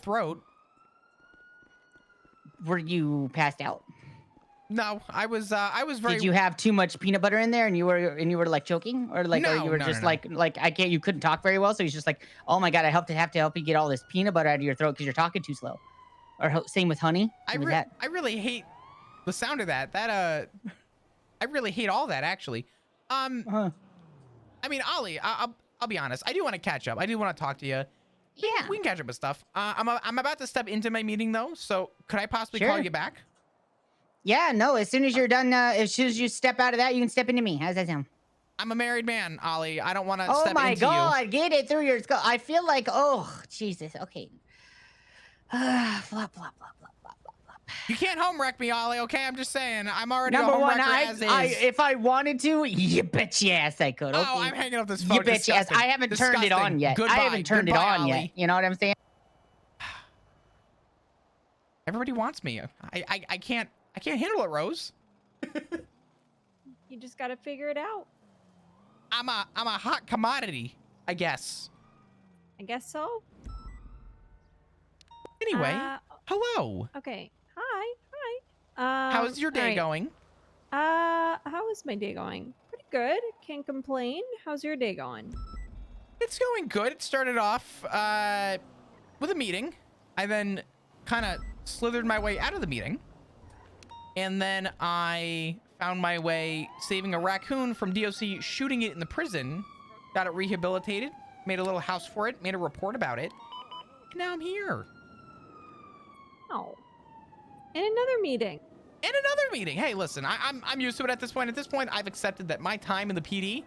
throat. Were you passed out? No, I was very. Did you have too much peanut butter in there and you were like choking, or like, or No, you were no, just no, no. like you couldn't talk very well, so he's just like, oh my god, I have to help you get all this peanut butter out of your throat because you're talking too slow. Or same with honey. I really hate the sound of that. I really hate all that actually. Uh, I mean, Ollie, I'll be honest. I do want to catch up. I do want to talk to you. yeah, We can catch up with stuff. I'm about to step into my meeting though, so could I possibly call sure. you back? Yeah, no. As soon as you're done, as soon as you step out of that, you can step into me. How's that sound? I'm a married man, Ollie. I don't want to Oh step my into you. god, get it through your skull. I feel like, oh Jesus. Okay. Flop, flop, flop, flop, flop, flop, flop. You can't home wreck me, Ollie. Okay, I'm just saying. I'm already Number a home one, wrecker as is. if I wanted to, you bet your ass I could. Okay. Oh, I'm hanging up this You phone. bet your ass. Disgusting. I haven't turned it on Disgusting. yet. Goodbye. I haven't turned it Goodbye, on yet. Ollie. You know what I'm saying? Everybody wants me. I can't handle it, Rose. You just got to figure it out. I'm a hot commodity, I guess. I guess so. Anyway, hello. Okay. Hi. How's your day all right. going? How is my day going? Pretty good. Can't complain. How's your day going? It's going good. It started off with a meeting. I then kind of slithered my way out of the meeting. And then I found my way saving a raccoon from DOC shooting it in the prison. Got it rehabilitated. Made a little house for it. Made a report about it. And now I'm here. Oh. In another meeting. In another meeting. Hey, listen, I'm used to it at this point. At this point, I've accepted that my time in the PD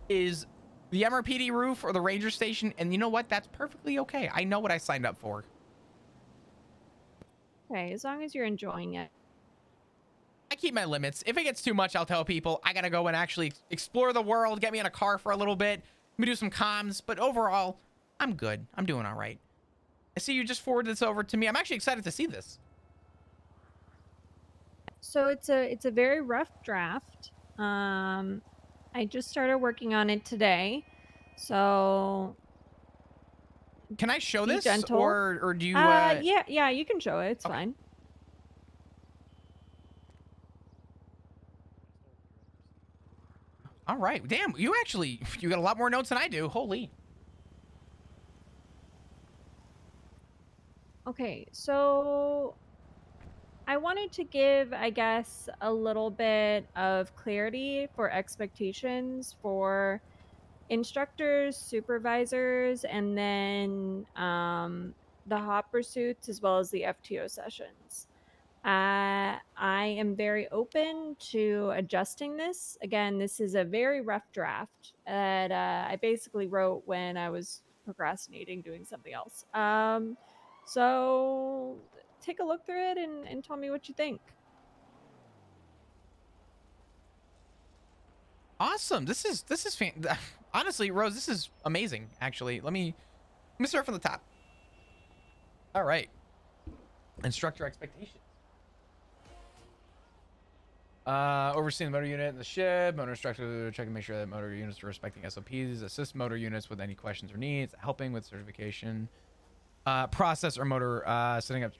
is the MRPD roof or the ranger station. And you know what? That's perfectly okay. I know what I signed up for. Okay, as long as you're enjoying it. I keep my limits. If it gets too much, I'll tell people I gotta go and actually explore the world, get me in a car for a little bit, let me do some comms. But overall, I'm good. I'm doing all right. I see you just forwarded this over to me. I'm actually excited to see this. So it's a very rough draft. I just started working on it today. So Can I show be this, gentle. or do you? Yeah, you can show it. It's Okay. fine. All right. Damn, you got a lot more notes than I do. Holy. Okay, so I wanted to give, I guess, a little bit of clarity for expectations for instructors, supervisors, and then the hot pursuits as well as the FTO sessions. I am very open to adjusting this. Again, this is a very rough draft that I basically wrote when I was procrastinating doing something else. So take a look through it and tell me what you think. Awesome. This is honestly, Rose, this is amazing. Actually, let me start from the top. All right. Instructor expectations. Overseeing the motor unit in the ship. Motor instructor check and make sure that motor units are respecting SOPs. Assist motor units with any questions or needs. Helping with certification. Process or motor setting up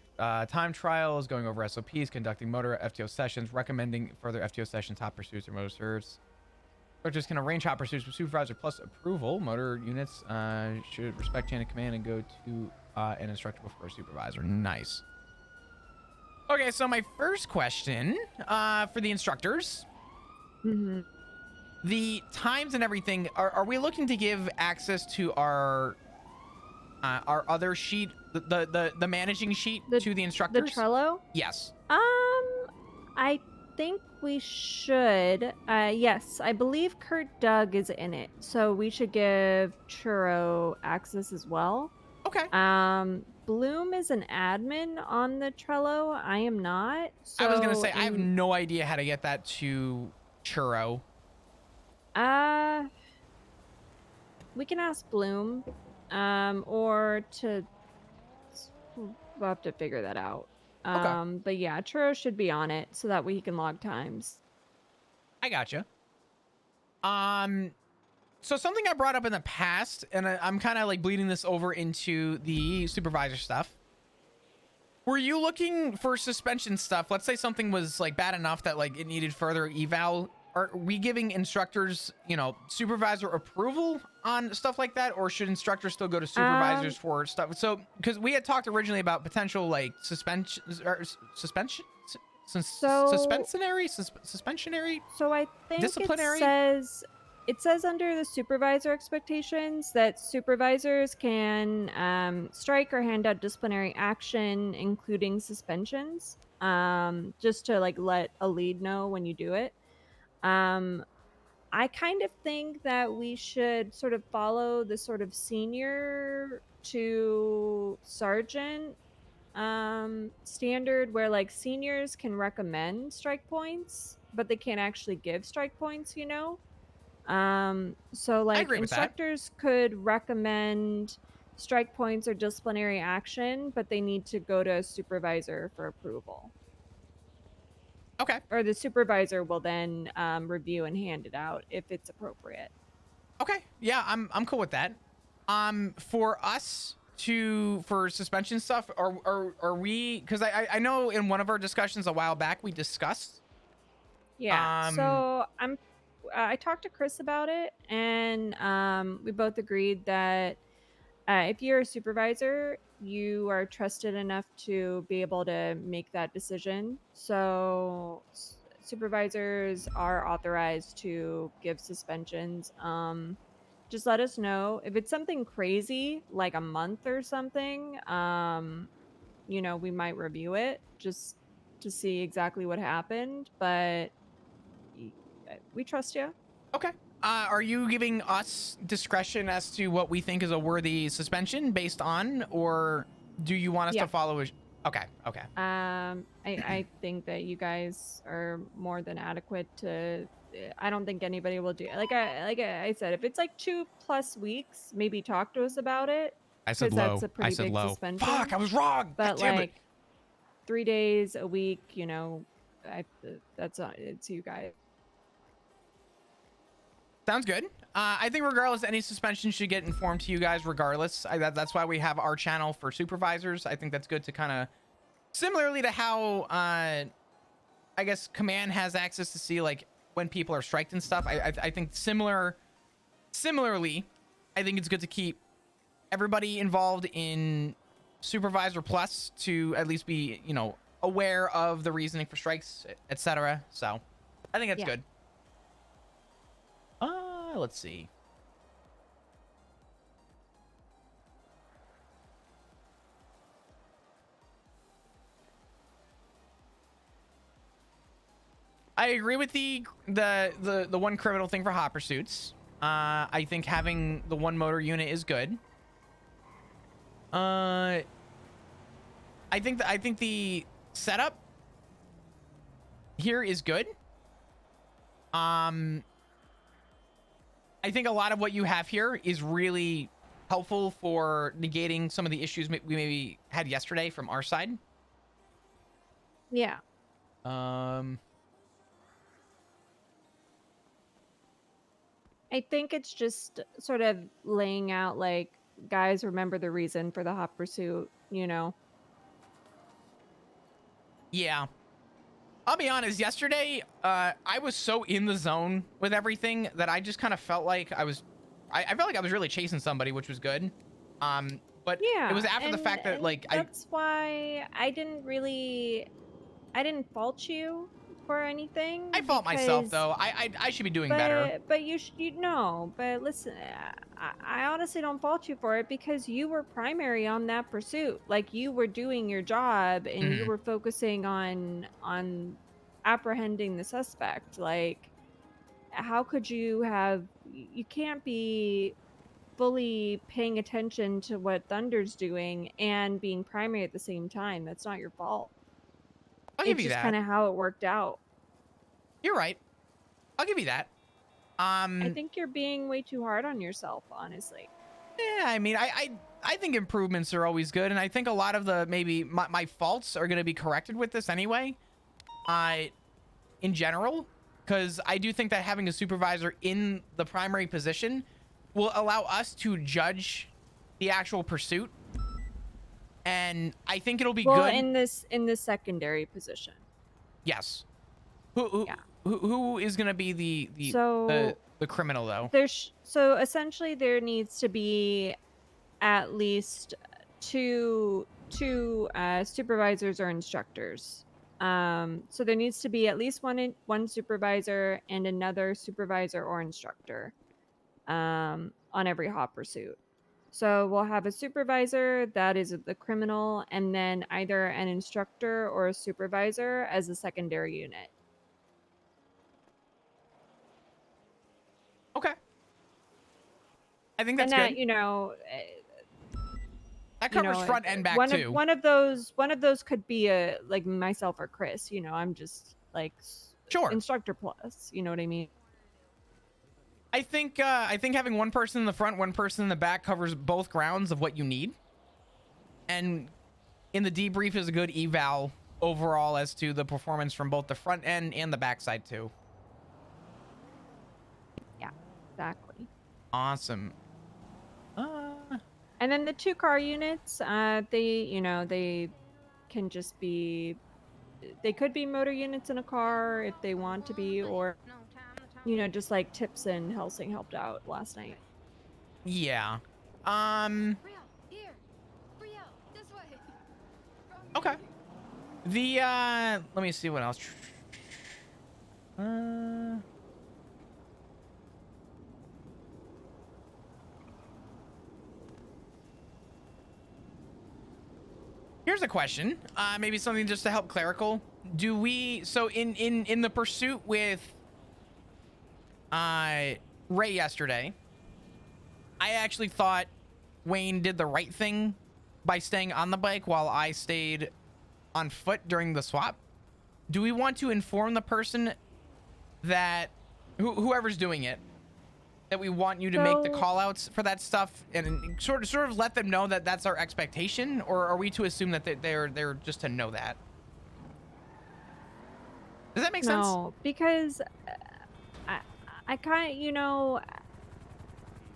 time trials. Going over SOPs. Conducting motor FTO sessions. Recommending further FTO sessions. Hot pursuits or motor serves. Instructors can arrange hot pursuits with supervisor plus approval. Motor units should respect chain of command and go to an instructor before a supervisor. Nice. Okay, so my first question for the instructors. Mm-hmm. The times and everything, are we looking to give access to our other sheet, the managing sheet to the instructors? The Trello? Yes. I think we should. Yes, I believe Kurt Doug is in it, so we should give Churro access as well. Okay. Bloom is an admin on the Trello. I am not. So I was gonna say I have no idea how to get that to Churro. We can ask Bloom, or to. We'll have to figure that out. Okay. But yeah, Churro should be on it so that way he can log times. I gotcha. So something I brought up in the past, and I'm kind of like bleeding this over into the supervisor stuff. Were you looking for suspension stuff? Let's say something was like bad enough that like it needed further eval. Are we giving instructors, you know, supervisor approval on stuff like that, or should instructors still go to supervisors for stuff? So, because we had talked originally about potential like suspensionary, So I think disciplinary. it says under the supervisor expectations that supervisors can strike or hand out disciplinary action, including suspensions, just to like let a lead know when you do it. I kind of think that we should sort of follow the sort of senior to sergeant standard where like seniors can recommend strike points, but they can't actually give strike points, you know? So like agree with that. instructors could recommend strike points or disciplinary action, but they need to go to a supervisor for approval. Okay. Or the supervisor will then review and hand it out if it's appropriate. Okay. Yeah, I'm cool with that. For us for suspension stuff, are we? Because I know in one of our discussions a while back we discussed. Yeah. So I talked to Chris about it, and we both agreed that if you're a supervisor, you are trusted enough to be able to make that decision. So supervisors are authorized to give suspensions. Just let us know if it's something crazy, like a month or something. You know, we might review it just to see exactly what happened, but we trust you. Okay. Are you giving us discretion as to what we think is a worthy suspension based on, or do you want us to follow? Okay. Okay. I think that you guys are more than adequate to. I don't think anybody will do like I said. If it's like 2+ weeks, maybe talk to us about it. I said low. That's a pretty big suspension. Fuck, I was wrong. But God damn like it. 3 days a week, you know, it's you guys. Sounds good. I think regardless, any suspension should get informed to you guys regardless. That's why we have our channel for supervisors. I think that's good to kind of similarly to how I guess command has access to see like when people are striked and stuff. I think similarly, I think it's good to keep everybody involved in supervisor plus to at least be, you know, aware of the reasoning for strikes, etc. So I think that's good. Let's see. I agree with the one criminal thing for hot pursuits. I think having the one motor unit is good. I think the setup here is good. I think a lot of what you have here is really helpful for negating some of the issues we maybe had yesterday from our side. Yeah. I think it's just sort of laying out like, guys, remember the reason for the hot pursuit, you know? Yeah. I'll be honest, yesterday, I was so in the zone with everything that I just kind of felt like I felt like I was really chasing somebody, which was good. But yeah, it was after the fact that like that's why I didn't fault you for anything. I fault myself though. I should be doing better. But you know, but listen, I honestly don't fault you for it because you were primary on that pursuit. Like you were doing your job and you were focusing on apprehending the suspect. Like how could you can't be fully paying attention to what Thunder's doing and being primary at the same time. That's not your fault. I'll give you that. It's just kind of how it worked out. You're right. I'll give you that. I think you're being way too hard on yourself, honestly. Yeah, I mean, I think improvements are always good, and I think a lot of the maybe my faults are going to be corrected with this anyway. In general, because I do think that having a supervisor in the primary position will allow us to judge the actual pursuit, and I think it'll be Well, good. in this secondary position. Yes. Who is gonna be So the criminal though? so essentially there needs to be at least two supervisors or instructors. So there needs to be at least one supervisor and another supervisor or instructor on every hot pursuit. So we'll have a supervisor that is the criminal, and then either an instructor or a supervisor as a secondary unit. Okay. I think And that's that, good. That covers front and back too. one of those could be a like myself or Chris. I'm just like Sure. instructor plus. You know what I mean? I think having one person in the front, one person in the back covers both grounds of what you need. And in the debrief is a good eval overall as to the performance from both the front end and the back side too. Yeah, exactly. Awesome. And then the 2-car units, they can just be, they could be motor units in a car if they want to be, or just like Tips and Helsing helped out last night. Yeah. Okay. Let me see what else. Here's a question. Maybe something just to help clerical. Do we, so in the pursuit with Ray yesterday, I actually thought Wayne did the right thing by staying on the bike while I stayed on foot during the swap. Do we want to inform the person that whoever's doing it, that we want you to make the call outs for that stuff and sort of let them know that that's our expectation, or are we to assume that they're just to know that? Does that make sense? No, because I kind of,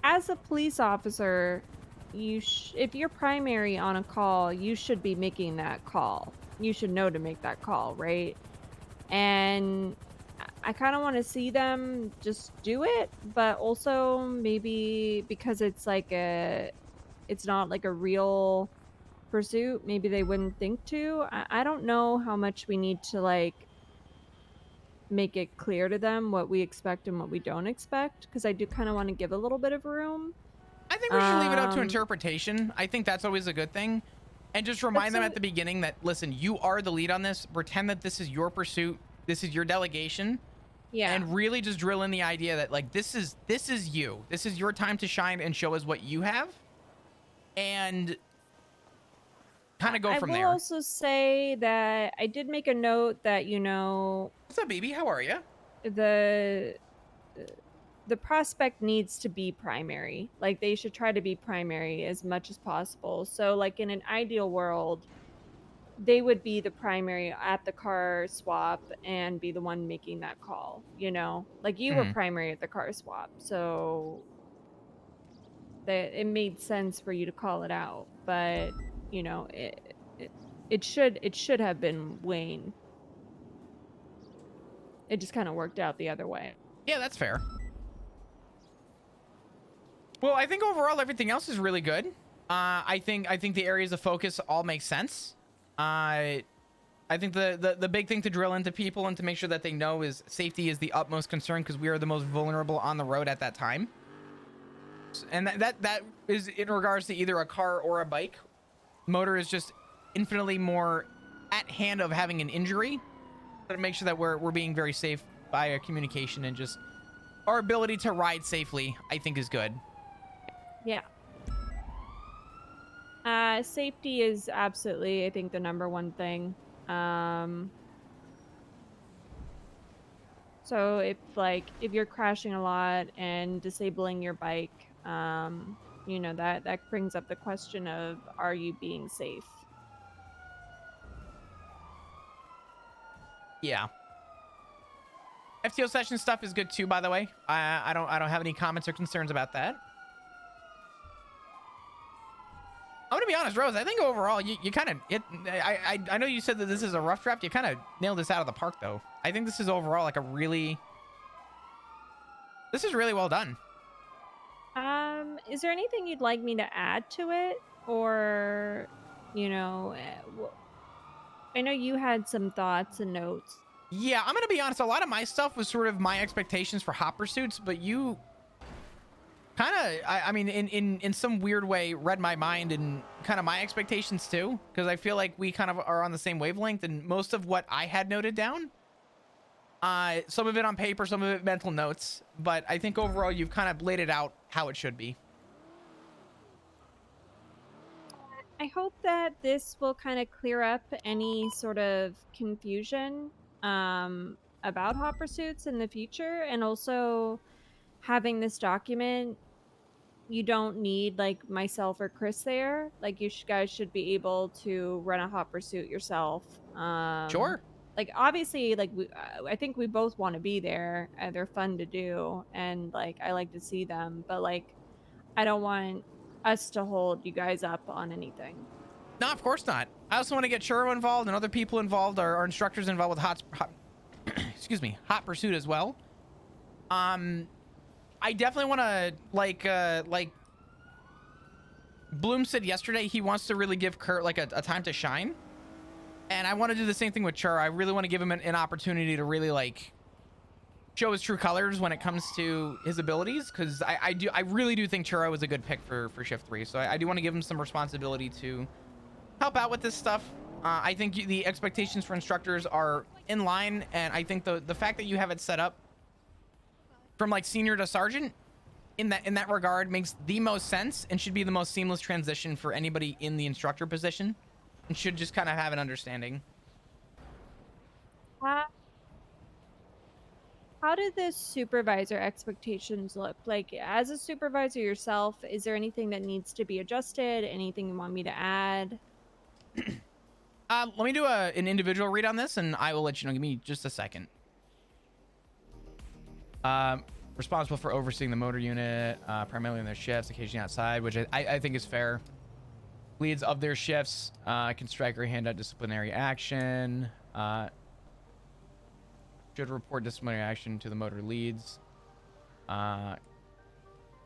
as a police officer, if you're primary on a call, you should be making that call. You should know to make that call, right? And I kind of want to see them just do it, but also maybe because it's not like a real pursuit, maybe they wouldn't think to. I don't know how much we need to like make it clear to them what we expect and what we don't expect, because I do kind of want to give a little bit of room. I think we should leave it up to interpretation. I think that's always a good thing. And just remind them at the beginning that, listen, you are the lead on this. Pretend that this is your pursuit. This is your delegation. Yeah. And really just drill in the idea that, like, this is you. This is your time to shine and show us what you have. And kind of go from there. I will also say that I did make a note that, what's up, baby? How are you? The prospect needs to be primary. Like, they should try to be primary as much as possible. So, like, in an ideal world, they would be the primary at the car swap and be the one making that call, Like, you were primary at the car swap, so that it made sense for you to call it out. But, it should have been Wayne. It just kind of worked out the other way. Yeah, that's fair. Well, I think overall everything else is really good. I think the areas of focus all make sense. I think the big thing to drill into people and to make sure that they know is safety is the utmost concern, because we are the most vulnerable on the road at that time. And that is in regards to either a car or a bike. Motor is just infinitely more at hand of having an injury, but to make sure that we're being very safe via communication, and just our ability to ride safely, I think, is good. Yeah. Safety is absolutely, I think, the number one thing. So if you're crashing a lot and disabling your bike, that brings up the question of, are you being safe? Yeah. FTO session stuff is good too, by the way. I don't have any comments or concerns about that. I'm gonna be honest, Rose. I think overall, you kind of I know you said that this is a rough draft. You kind of nailed this out of the park, though. I think this is overall like this is really well done. Is there anything you'd like me to add to it, or, I know you had some thoughts and notes. Yeah, I'm gonna be honest. A lot of my stuff was sort of my expectations for hot pursuits, but you kind of, I mean, in some weird way, read my mind and kind of my expectations too, because I feel like we kind of are on the same wavelength. And most of what I had noted down, some of it on paper, some of it mental notes, but I think overall you've kind of laid it out how it should be. I hope that this will kind of clear up any sort of confusion about hot pursuits in the future, and also having this document, you don't need like myself or Chris there. Like you guys should be able to run a hot pursuit yourself. Sure. Like obviously, like I think we both want to be there. They're fun to do, and like I like to see them. But like, I don't want us to hold you guys up on anything. No, of course not. I also want to get Churro involved and other people involved, our instructors involved with hot excuse me, hot pursuit as well. I definitely want to like Bloom said yesterday, he wants to really give Kurt like a time to shine, and I want to do the same thing with Churro. I really want to give him an opportunity to really like show his true colors when it comes to his abilities, because I really do think Churro is a good pick for shift 3. So I do want to give him some responsibility to help out with this stuff. I think the expectations for instructors are in line, and I think the fact that you have it set up from like senior to sergeant in that regard makes the most sense and should be the most seamless transition for anybody in the instructor position, and should just kind of have an understanding. How do the supervisor expectations look? Like, as a supervisor yourself, is there anything that needs to be adjusted? Anything you want me to add? Let me do an individual read on this, and I will let you know. Give me just a second. Responsible for overseeing the motor unit, primarily in their shifts, occasionally outside, which I think is fair. Leads of their shifts, can strike or hand out disciplinary action. Should report disciplinary action to the motor leads. And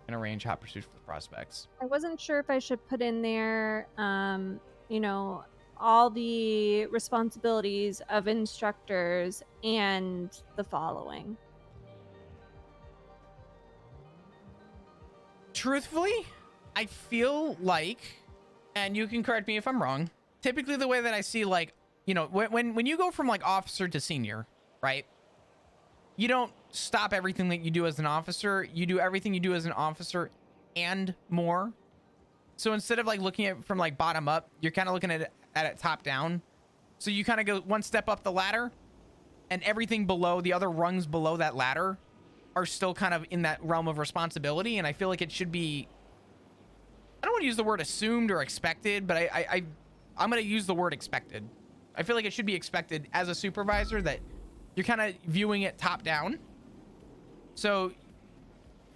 arrange hot pursuits for the prospects. I wasn't sure if I should put in there, all the responsibilities of instructors and the following. Truthfully, I feel like, and you can correct me if I'm wrong, typically the way that I see, like, when you go from like officer to senior, right? You don't stop everything that you do as an officer. You do everything you do as an officer and more. So instead of like looking at it from like bottom up, you're kind of looking at it top down. So you kind of go one step up the ladder, and everything below, the other rungs below that ladder, are still kind of in that realm of responsibility. And I feel like it should be, I don't want to use the word assumed or expected, but I'm going to use the word expected. I feel like it should be expected as a supervisor that you're kind of viewing it top down. So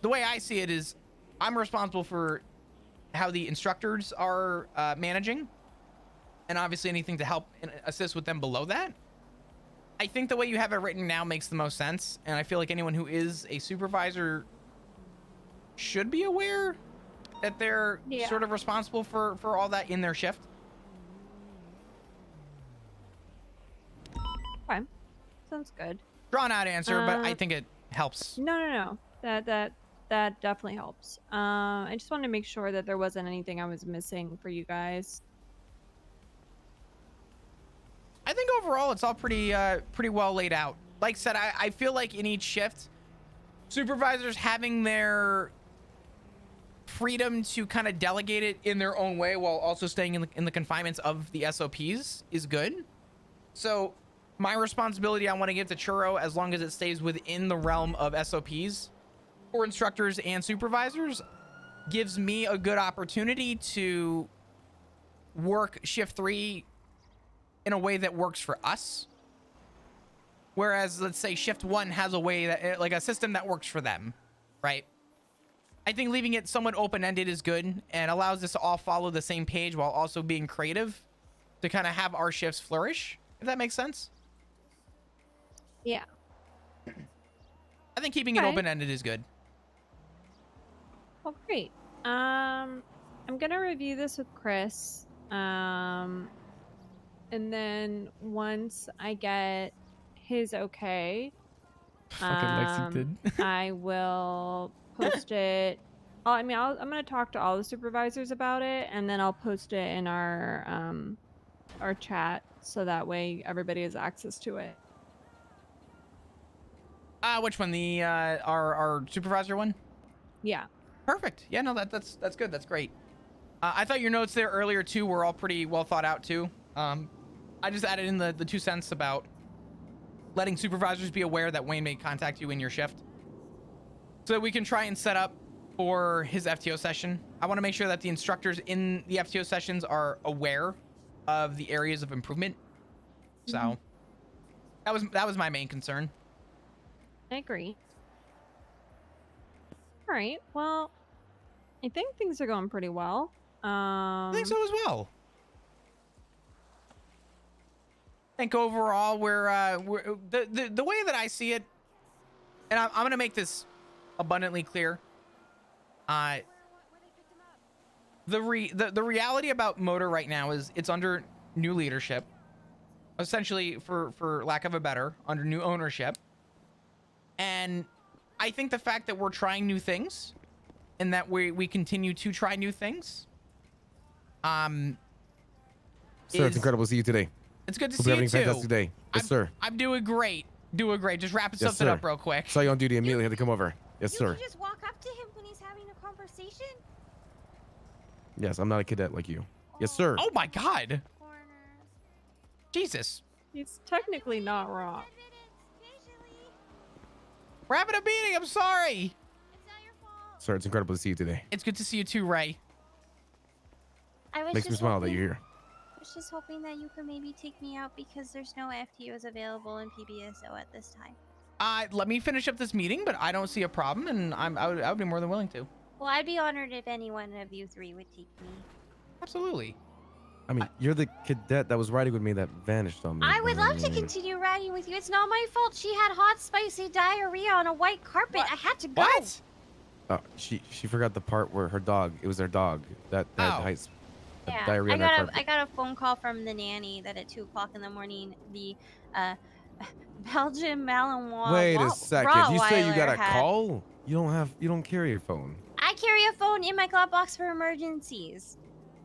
the way I see it is I'm responsible for how the instructors are managing, and obviously anything to help and assist with them below that. I think the way you have it written now makes the most sense, and I feel like anyone who is a supervisor should be aware that they're sort of responsible for all that in their shift. Okay. Sounds good. Drawn out answer, but I think it helps. No. That definitely helps. I just wanted to make sure that there wasn't anything I was missing for you guys. I think overall it's all pretty well laid out. Like I said, I feel like in each shift, supervisors having their freedom to kind of delegate it in their own way while also staying in the confinements of the SOPs is good. So my responsibility I want to give to Churro, as long as it stays within the realm of SOPs for instructors and supervisors, gives me a good opportunity to work shift 3 in a way that works for us. Whereas, let's say shift 1 has a way that, like a system that works for them, right? I think leaving it somewhat open-ended is good and allows us to all follow the same page while also being creative to kind of have our shifts flourish, if that makes sense. Yeah. I think keeping it Okay. open-ended is good. Well, great. I'm gonna review this with Chris. And then once I get his okay, Fucking Lexington. I will post it. I'm gonna talk to all the supervisors about it, and then I'll post it in our chat so that way everybody has access to it. Which one? The our supervisor one? Yeah. Perfect. Yeah, no, that's good. That's great. I thought your notes there earlier too were all pretty well thought out too. I just added in the 2 cents about letting supervisors be aware that Wayne may contact you in your shift, so that we can try and set up for his FTO session. I want to make sure that the instructors in the FTO sessions are aware of the areas of improvement. So that was my main concern. I agree. All right. Well, I think things are going pretty well. I think so as well. I think overall we're the way that I see it, and I'm gonna make this abundantly clear. The reality about Motor right now is it's under new leadership, essentially for lack of a better, under new ownership. And I think the fact that we're trying new things and that we continue to try new things, Sir, it's incredible to see you today. It's good to Hope see you're you having too. a fantastic day. Yes, sir. I'm doing great. Doing great. Just wrapping Yes, something sir. up real quick. Saw you on duty immediately. Had to come over. Yes, You sir. can just walk up to him when he's having a conversation. Yes, I'm not a cadet like you. Yes, sir. Oh my God. Corners. Jesus. He's technically not wrong. 10 minutes, patiently. We're having a meeting. I'm sorry. It's not your fault. Sir, it's incredible to see you today. It's good to see you too, Ray. I was Makes me just smile that hoping- you're here. I was just hoping that you could maybe take me out because there's no FTOs available in PBSO at this time. Let me finish up this meeting, but I don't see a problem, and I would be more than willing to. Well, I'd be honored if any one of you 3 would take me. Absolutely. I mean, you're the cadet that was riding with me that vanished on me. I would love to continue riding with you. It's not my fault. She had hot, spicy diarrhea on a white carpet. What? I had to go. What? Oh, she forgot the part where her dog. It was their dog that Oh. had Yeah, diarrhea on their carpet. I got a phone call from the nanny that at 2 o'clock in the morning, the Belgian Malinois Wait a second. You say you got a Rottweiler had- call? You don't carry your phone. I carry a phone in my glove box for emergencies.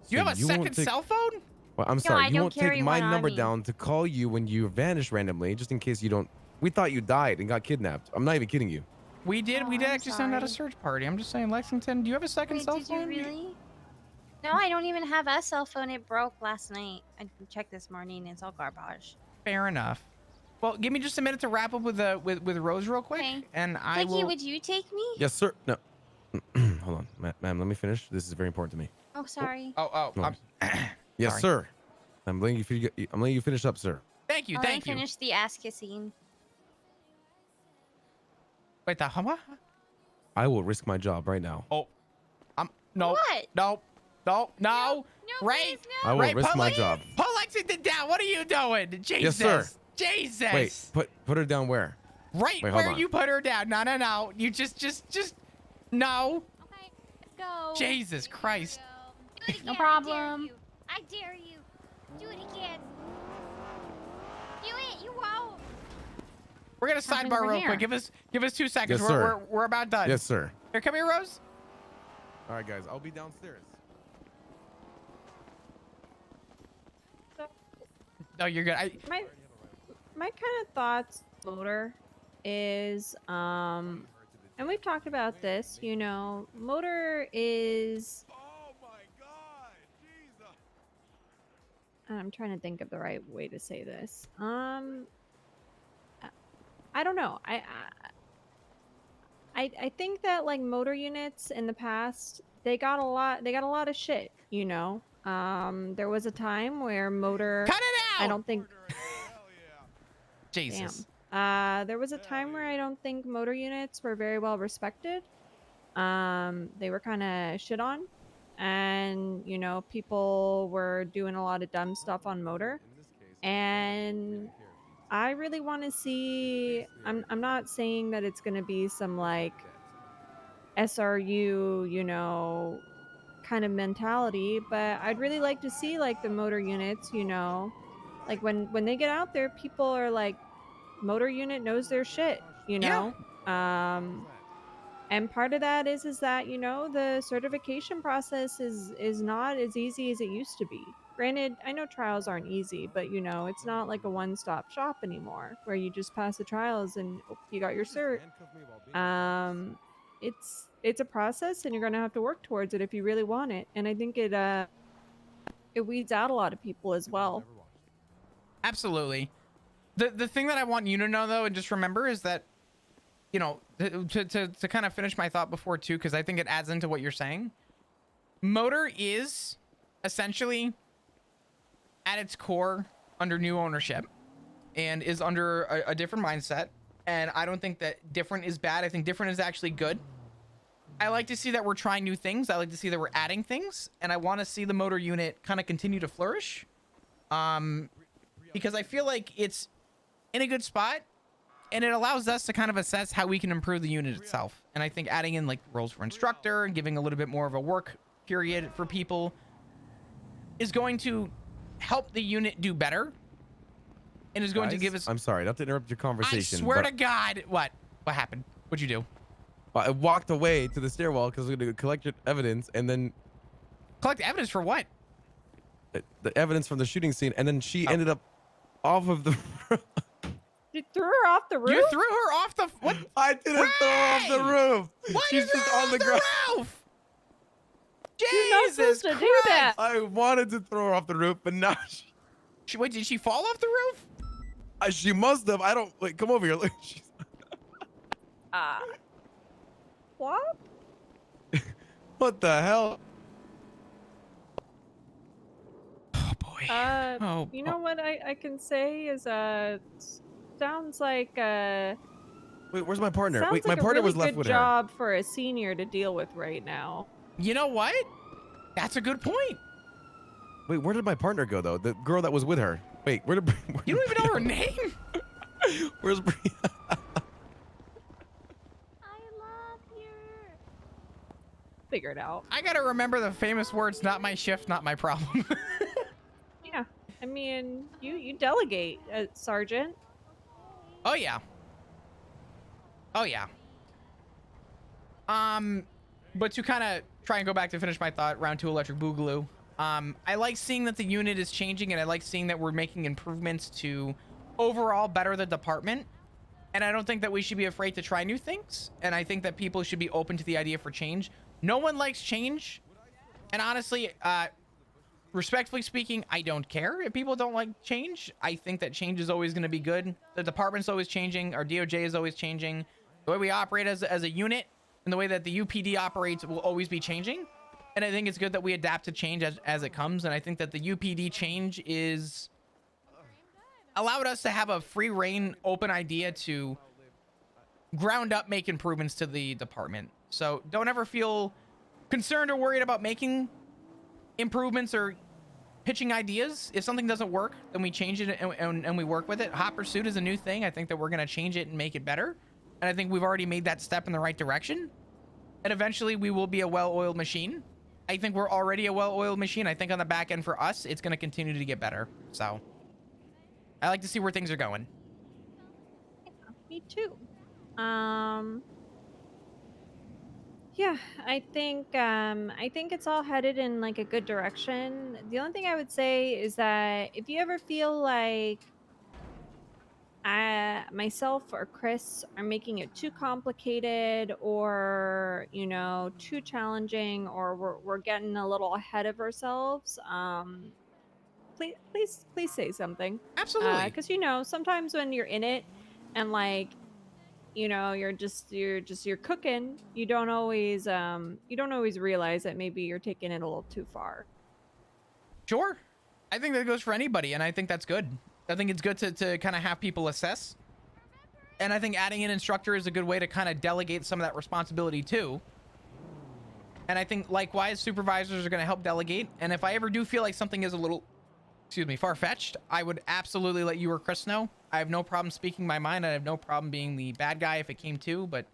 You have a So won't second take- cell phone? Well, I'm I sorry. You don't won't carry take my one on number me. down to call you when you vanish randomly, just in case you don't. We thought you died and got kidnapped. I'm not even kidding you. We did. Oh, we did I'm actually send out a sorry. search party. I'm just saying, Lexington, do you have a second Wait, cell did you phone? really? No, I don't even have a cell phone. It broke last night. I checked this morning. It's all garbage. Fair enough. Well, give me just a minute to wrap up with Rose real quick, Okay. and I Vicky, will. would you take me? Yes, sir. No. Hold on, ma'am. Let me finish. This is very important to me. Oh, sorry. Oh, No. I'm, Yes, Sorry. sir. I'm letting you finish up, sir. thank you, Let me thank you. finish the ass kissing. Wait, the what? I will risk my job right now. Oh, no, What? no, No, Ray, please, no. I will Ray, risk put my Lex- job. Put Lexington down. What are you doing? Jesus. sir. Jesus. Wait, put her down where? Right wait, hold where on. you put her down. No. You just no. Okay, let's go. Jesus Christ. Do it again. No I problem. dare you. I dare you. Do it again. Do it. You won't. We're gonna happening sidebar over real here? quick. Give us 2 seconds. Yes, sir. We're about done. Yes, sir. Here, come here, Rose. All right, guys. I'll be downstairs. No, you're good. My kind of thoughts, Motor, is and we've talked about this. You know, Motor is. Oh my God, Jesus! I'm trying to think of the right way to say this. I don't know. I think that like motor units in the past they got a lot of shit. You know, there was a time where motor. Cut it out. I don't think. Jesus. Damn. There was a time where I don't think motor units were very well respected. They were kind of shit on, and you know, people were doing a lot of dumb stuff on motor, and I really want to see. I'm not saying that it's gonna be some like SRU, you know, kind of mentality, but I'd really like to see like the motor units, you know, like when they get out there, people are like, motor unit knows their shit, you Yeah. know. And part of that is that, you know, the certification process is not as easy as it used to be. Granted, I know trials aren't easy, but you know, it's not like a one-stop shop anymore where you just pass the trials and you got your cert. Um, it's a process, and you're gonna have to work towards it if you really want it. And I think it weeds out a lot of people as well. Absolutely. The thing that I want you to know though, and just remember, is that, you know, to kind of finish my thought before too, because I think it adds into what you're saying. Motor is essentially at its core under new ownership and is under a different mindset. And I don't think that different is bad. I think different is actually good. I like to see that we're trying new things. I like to see that we're adding things, and I want to see the motor unit kind of continue to flourish. Because I feel like it's in a good spot, and it allows us to kind of assess how we can improve the unit itself. And I think adding in like roles for instructor and giving a little bit more of a work period for people is going to help the unit do better, and is going to give us. I'm sorry, not to interrupt your conversation. I swear but to God, what happened? What'd you do? I walked away to the stairwell because we going to collect your evidence, and then Collect evidence for what? the evidence from the shooting scene, and then she ended up off of the. You threw her off the roof? You threw her off the what? I didn't throw her off the roof. Why She's you threw just her on off the ground. roof? You're not Jesus supposed to do that. I wanted to throw her off the roof, but now Wait, did she fall off the roof? she must have. I don't. Wait, come over here. Look, What? what the hell? Oh boy. You know what I can say is sounds like Wait, where's my partner? sounds Wait, like my a partner really was left good with her. job for a senior to deal with right now. You know what? That's a good point. Wait, where did my partner go though? The girl that was with her. Wait, where did? You don't even know her name? Where's Bria? I love you. Figure it out. I gotta remember the famous words, not my shift, not my problem. Yeah, I mean, you delegate, Sergeant. Oh yeah. Oh yeah. But to kind of try and go back to finish my thought, round 2 electric boogaloo. I like seeing that the unit is changing, and I like seeing that we're making improvements to overall better the department. And I don't think that we should be afraid to try new things. And I think that people should be open to the idea for change. No one likes change. And honestly, respectfully speaking, I don't care if people don't like change. I think that change is always going to be good. The department's always changing. Our DOJ is always changing. The way we operate as a unit and the way that the UPD operates will always be changing. And I think it's good that we adapt to change as it comes. And I think that the UPD change is allowed us to have a free reign, open idea to ground up make improvements to the department. So don't ever feel concerned or worried about making improvements or pitching ideas. If something doesn't work, then we change it and we work with it. Hot pursuit is a new thing. I think that we're going to change it and make it better. And I think we've already made that step in the right direction. And eventually we will be a well-oiled machine. I think we're already a well-oiled machine. I think on the back end for us, it's going to continue to get better. So I like to see where things are going. Me too. Yeah, I think it's all headed in like a good direction. The only thing I would say is that if you ever feel like myself or Chris are making it too complicated, or you know, too challenging, or we're getting a little ahead of ourselves, please say something. Absolutely. Because you know, sometimes when you're in it and like, you know, you're cooking, you don't always realize that maybe you're taking it a little too far. Sure. I think that goes for anybody, and I think that's good. I think it's good to kind of have people assess. And I think adding an instructor is a good way to kind of delegate some of that responsibility too. And I think likewise, supervisors are going to help delegate. And if I ever do feel like something is a little, excuse me, far-fetched, I would absolutely let you or Chris know. I have no problem speaking my mind. I have no problem being the bad guy if it came to, but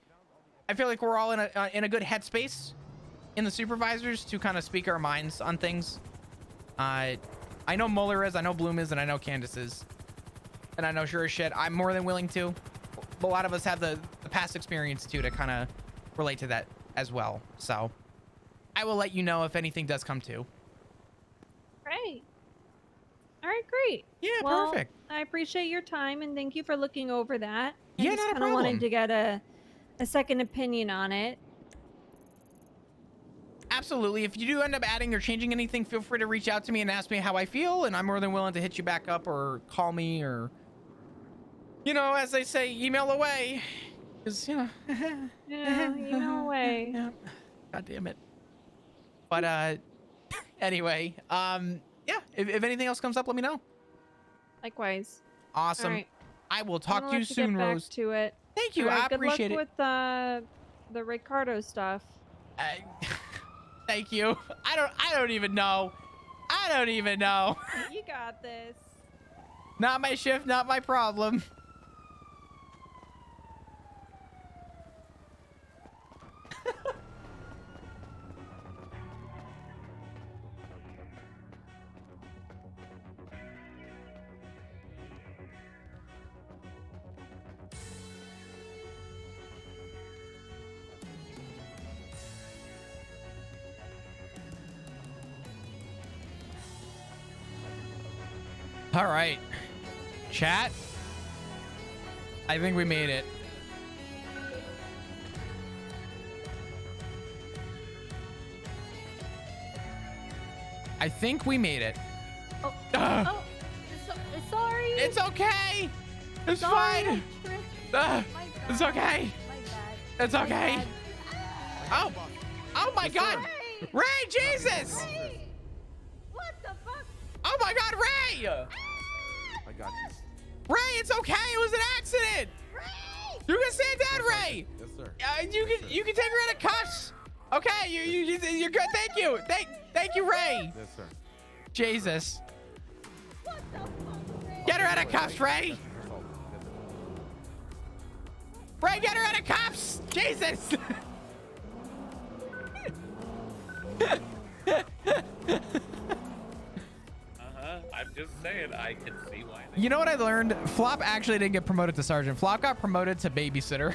I feel like we're all in a good headspace in the supervisors to kind of speak our minds on things. I know Mueller is, I know Bloom is, and I know Candace is. And I know sure as shit, I'm more than willing to. A lot of us have the past experience too to kind of relate to that as well. So I will let you know if anything does come to. Great. All right, great. Yeah, Well, perfect. I appreciate your time and thank you for looking over that. Yeah, I just not a kind of wanted problem. to get a second opinion on it. Absolutely. If you do end up adding or changing anything, feel free to reach out to me and ask me how I feel, and I'm more than willing to hit you back up or call me or, you know, as they say, email away. Because, you know. Yeah, email away. Yeah. God damn it. But, anyway, yeah, if anything else comes up, let me know. Likewise. Awesome. All right. I will I'm talk gonna to you let soon, get back Rose. to it. Thank you. All right, I good appreciate luck it. with the Ricardo stuff. Thank you. I don't even know. I don't even know. You got this. Not my shift, not my problem. All right, chat. I think we made it. I think we made it. Oh, Ugh. oh, sorry. It's okay. It's Sorry, fine. Trish. Ugh. My It's bad. okay. My bad. It's My okay. bad. Oh, oh my God, Ray! Ray, Jesus! Ray! What the fuck? Oh my God, Ray! I got you. Ray, it's okay. It was an accident. Ray! You can stand down, Ray. Yes, sir. You can take her out of cuffs. Okay, you're good. Thank you. Thank you, Ray. Yes, sir. Jesus. What the fuck, Ray? Get her out of cuffs, Ray. Ray, get her out of cuffs. Jesus. I'm just saying, I can see why. You know what I learned? Flop actually didn't get promoted to sergeant. Flop got promoted to babysitter.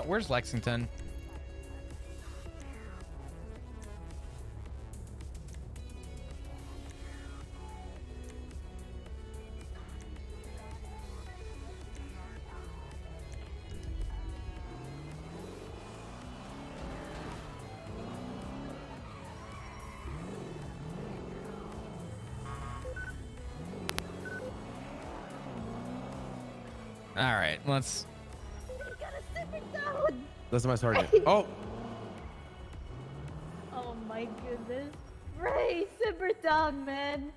Where's Lexington? All right, let's. You gotta sit me down. That's my sergeant. Oh, Oh my goodness. Ray, simmer down, man.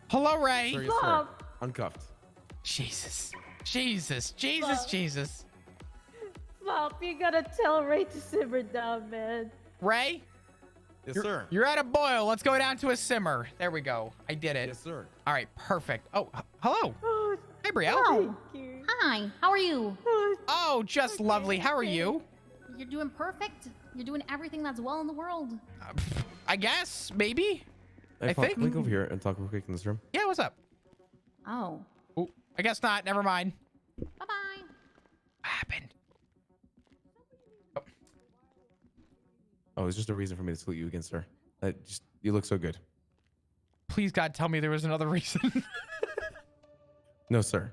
Hello, Ray. sir, yes, sir. Stop. Uncuffed. Jesus. Jesus. Jesus. Flop. Jesus. Flop, you gotta tell Ray to simmer down, man. Ray, Yes, sir. you're at a boil. Let's go down to a simmer. There we go. I did it. Yes, sir. All right, perfect. Oh, hello. Oh, Hey, Brielle. thank you. Hi, how are you? Oh, Oh, just lovely. How are you? You're doing perfect. You're doing everything that's well in the world. I guess, maybe. Hey, I Flop, think- Can we go over here and talk real quick in this room? Yeah, what's up? Oh, Oh, I guess not. Never mind. bye-bye. What happened? Oh, it's just a reason for me to salute you again, sir. You look so good. Please, God, tell me there was another reason. No, sir.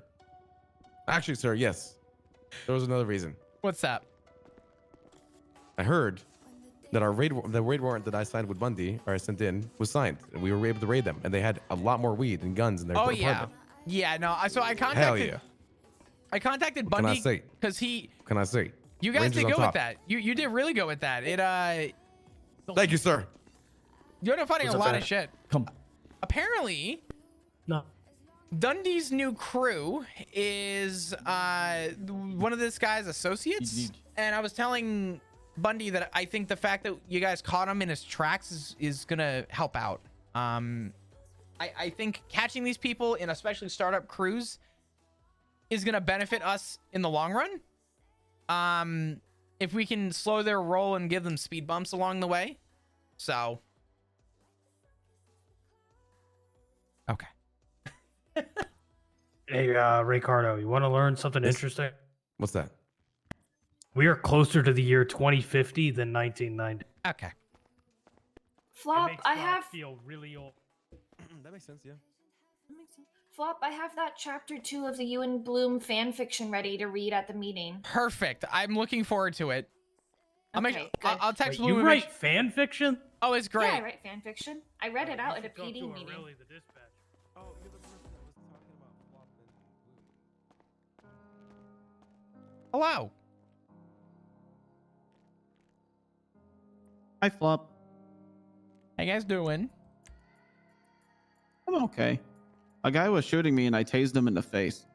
Actually, sir, yes. There was another reason. What's that? I heard that the raid warrant that I signed with Bundy, or I sent in, was signed, and we were able to raid them, and they had a lot more weed and guns in their Oh, apartment. yeah. Yeah, no. So I Hell contacted. yeah. I contacted What can I Bundy say? because he. Can I say? You guys Rangers did on good with top. that. You did really good with that. It Thank you, sir. you ended up finding What's a up, lot fam? of shit. Come. Apparently, No. Dundee's new crew is one of this guy's associates, and I was telling Bundy that I think the fact that you guys caught him in his tracks is gonna help out. I think catching these people in especially startup crews is gonna benefit us in the long run. If we can slow their roll and give them speed bumps along the way. So okay. Hey, Ricardo, you want to learn something Yes. interesting? What's that? We are closer to the year 2050 than 1990. Okay. Flop, I have feel really old. That makes sense, yeah. Flop, I have that chapter 2 of the You and Bloom fan fiction ready to read at the meeting. Perfect. I'm looking forward to it. Okay, good. I'll text Wait, Bloom. you and make write fan fiction? Oh, it's great. Yeah, I write fan fiction. I read it out at a PD meeting. The dispatch. Oh, you're the person that was talking about Flop and Blue. Hello. Hi, Flop. How you guys doing? I'm okay. A guy was shooting me and I tased him in the face.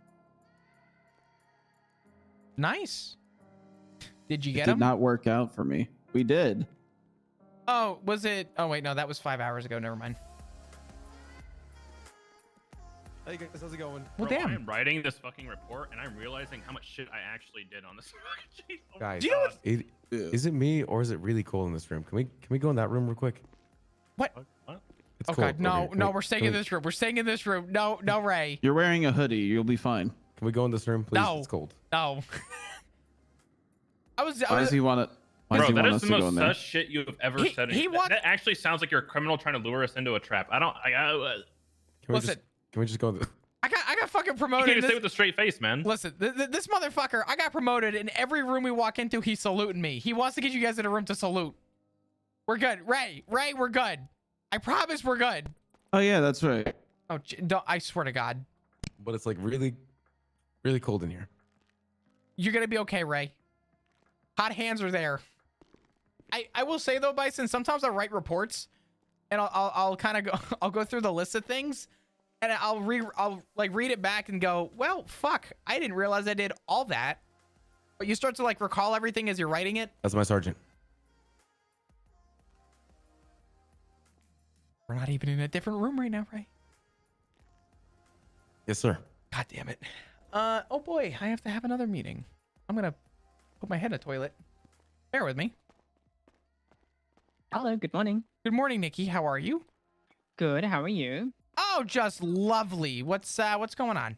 Nice. Did you It get did him? not work out for me. We did. Oh, was it? Oh, wait, no, that was 5 hours ago. Never mind. Hey guys, how's it going? Well, Bro, damn. I'm writing this fucking report and I'm realizing how much shit I actually did on this. Jeez, oh my Guys, Do you know what- God. is it me or is it really cold in this room? Can we go in that room real quick? What? It's Okay, cold. no, over here. Can no, we- we're staying can in we- this room. We're staying in this room. No, no, Ray. You're wearing a hoodie. You'll be fine. Can we go in this room, please? No. It's cold. No. I was. Why does he want to? Why does Bro, he that want is us the to go most in there? sus shit you have ever He- said. he want- That actually sounds like you're a criminal trying to lure us into a trap. I don't. Can we Listen. just can we just go in the I got fucking You promoted. can't in say this- with a straight face, man. Listen, this motherfucker, I got promoted. In every room we walk into, he's saluting me. He wants to get you guys in a room to salute. We're good. Ray, we're good. I promise we're good. Oh yeah, that's right. Oh, don't, I swear to God. but it's like really really cold in here. You're going to be okay, Ray. Hot hands are there. I will say, though, Bison, sometimes I write reports, and I'll kind of go, I'll go through the list of things, and I'll like read it back and go, well, fuck, I didn't realize I did all that. But you start to like recall everything as you're writing it. That's my sergeant. We're not even in a different room right now, Ray. Yes, sir. God damn it. Oh boy, I have to have another meeting. I'm gonna put my head in a toilet. Bear with me. Hello, good morning. Good morning, Nikki. How are you? Good, how are you? Oh, just lovely. What's going on?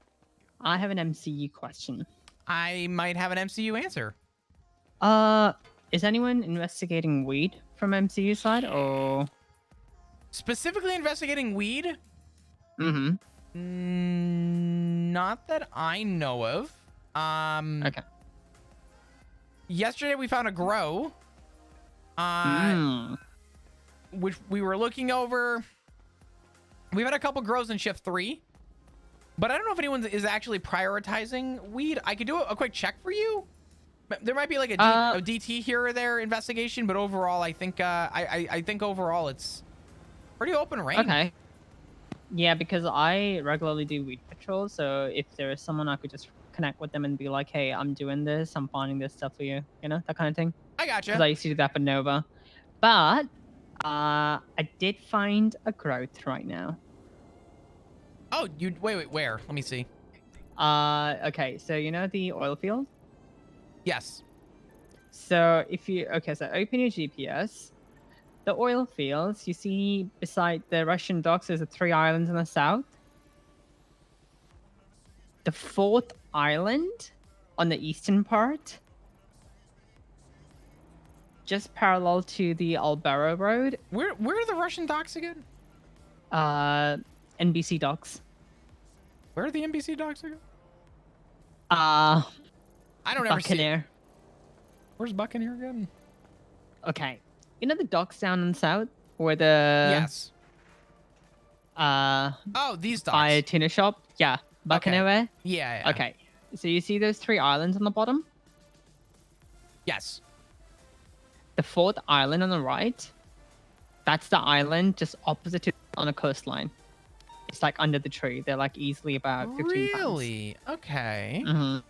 I have an MCU question. I might have an MCU answer. Is anyone investigating weed from MCU side or? Specifically investigating weed? Mm-hmm. Not that I know of. Okay. Yesterday we found a grow. Mm. Which we were looking over. We've had a couple grows in shift 3. But I don't know if anyone is actually prioritizing weed. I could do a quick check for you. There might be like a DT here or there investigation, but overall, I think I think overall it's pretty open range. Okay. Yeah, because I regularly do weed patrols, so if there is someone I could just connect with them and be like, hey, I'm doing this, I'm finding this stuff for you, you know, that kind of thing. I gotcha. Because I used to do that for Nova. But I did find a growth right now. Oh, you wait, where? Let me see. Okay, so you know the oil field? Yes. So if you so open your GPS, the oil fields you see beside the Russian docks, there's the 3 islands in the south. The 4th island on the eastern part, just parallel to the Albero Road. Where are the Russian docks again? NBC docks. Where are the NBC docks again? I don't ever see. Buccaneer. Where's Buccaneer again? Okay. You know the docks down in the south where the Yes. Oh, these docks. by tuna shop? Yeah. Buccaneer way? Yeah. Okay. So you see those 3 islands on the bottom? Yes. The 4th island on the right, that's the island just opposite to on the coastline. It's like under the tree. They're like easily about 15 pounds. Really? Okay. Mhm.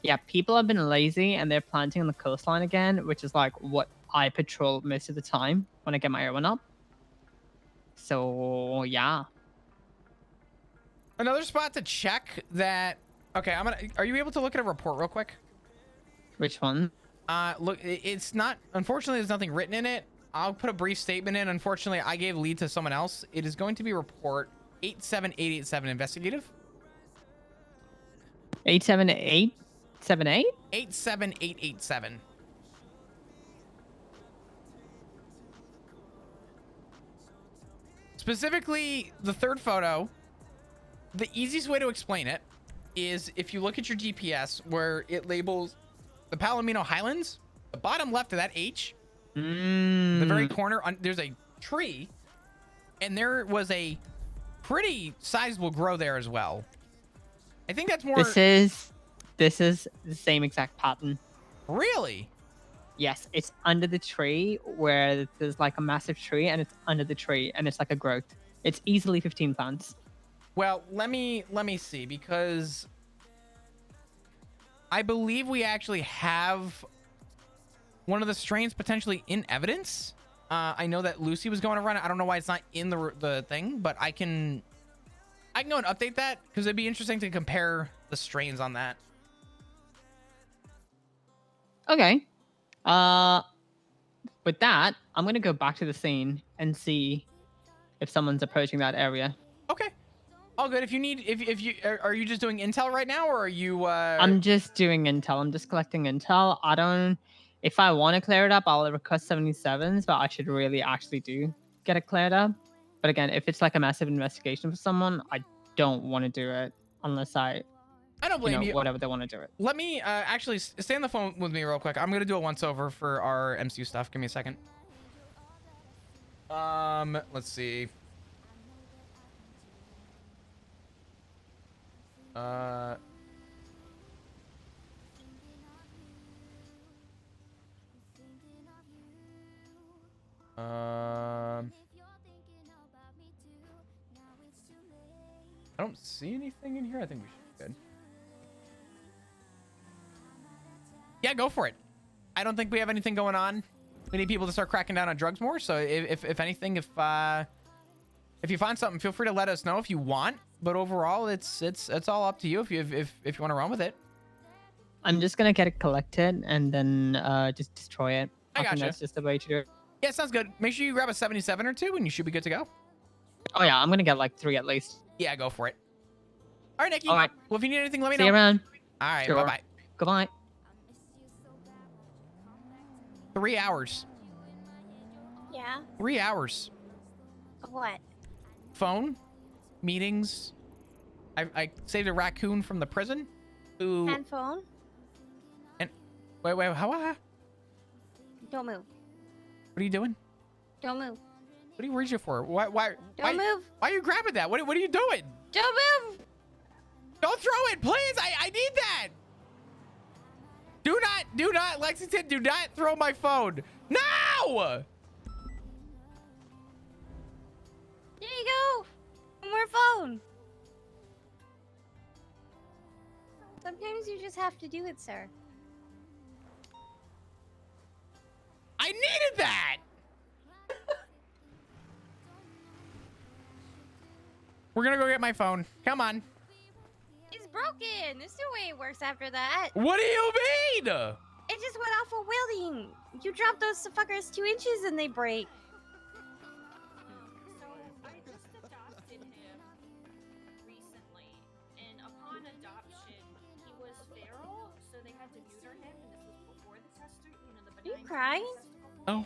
Yeah, people have been lazy and they're planting on the coastline again, which is like what I patrol most of the time when I get my own up. So yeah. Another spot to check that. Okay, Are you able to look at a report real quick? Which one? Look, it's not. Unfortunately, there's nothing written in it. I'll put a brief statement in. Unfortunately, I gave lead to someone else. It is going to be report 87887 investigative. 87878? 87887. Specifically, the third photo, the easiest way to explain it is if you look at your GPS where it labels the Palomino Highlands, the bottom left of that H, the very corner, there's a tree, and there was a pretty sizable grow there as well. I think that's more... This is the same exact pattern. Really? Yes, it's under the tree where there's like a massive tree, and it's under the tree, and it's like a growth. It's easily 15 plants. Well, let me see, because I believe we actually have one of the strains potentially in evidence. I know that Lucy was going to run it. I don't know why it's not in the thing, but I can go and update that because it'd be interesting to compare the strains on that. Okay. With that, I'm gonna go back to the scene and see if someone's approaching that area. Okay. All good. If you need, if you are you just doing intel right now, or are you? I'm just doing intel. I'm just collecting intel. I don't. If I want to clear it up, I'll request 77s, but I should really actually do get it cleared up. But again, if it's like a massive investigation for someone, I don't want to do it unless I don't blame you. Whatever they want to do it. Let me actually stay on the phone with me real quick. I'm gonna do a once over for our MCU stuff. Give me a second. Let's see. I don't see anything in here. I think we should be good. Yeah, go for it. I don't think we have anything going on. We need people to start cracking down on drugs more. So if anything, if you find something, feel free to let us know if you want. But overall, it's all up to you if you want to run with it. I'm just gonna get it collected and then just destroy it. I think gotcha. that's just the way to do it. Yeah, sounds good. Make sure you grab a 77 or 2 and you should be good to go. Oh yeah, I'm gonna get like 3 at least. Yeah, go for it. All right, Nikki. All right. Well, if you need anything, let me See know. you around. All right, Sure. bye-bye. Goodbye. 3 hours. Yeah. 3 hours. What? Phone, meetings. I saved a raccoon from the prison. Who? Handphone. And wait, how? Don't move. What are you doing? Don't move. What do you reach it for? Why? Don't move. Why are you grabbing that? What are you doing? Don't move. Don't throw it, please. I need that. Do not, Lexington. Do not throw my phone. No. There you go. One more phone. Sometimes you just have to do it, sir. I needed that. We're gonna go get my phone. Come on. It's broken. There's no way it works after that. What do you mean? It just went off of wielding. You drop those fuckers 2 inches and they break. So I just adopted him recently, and upon adoption, he was feral, so they had to neuter him, and this was before the test, the Are you benign crying? Oh.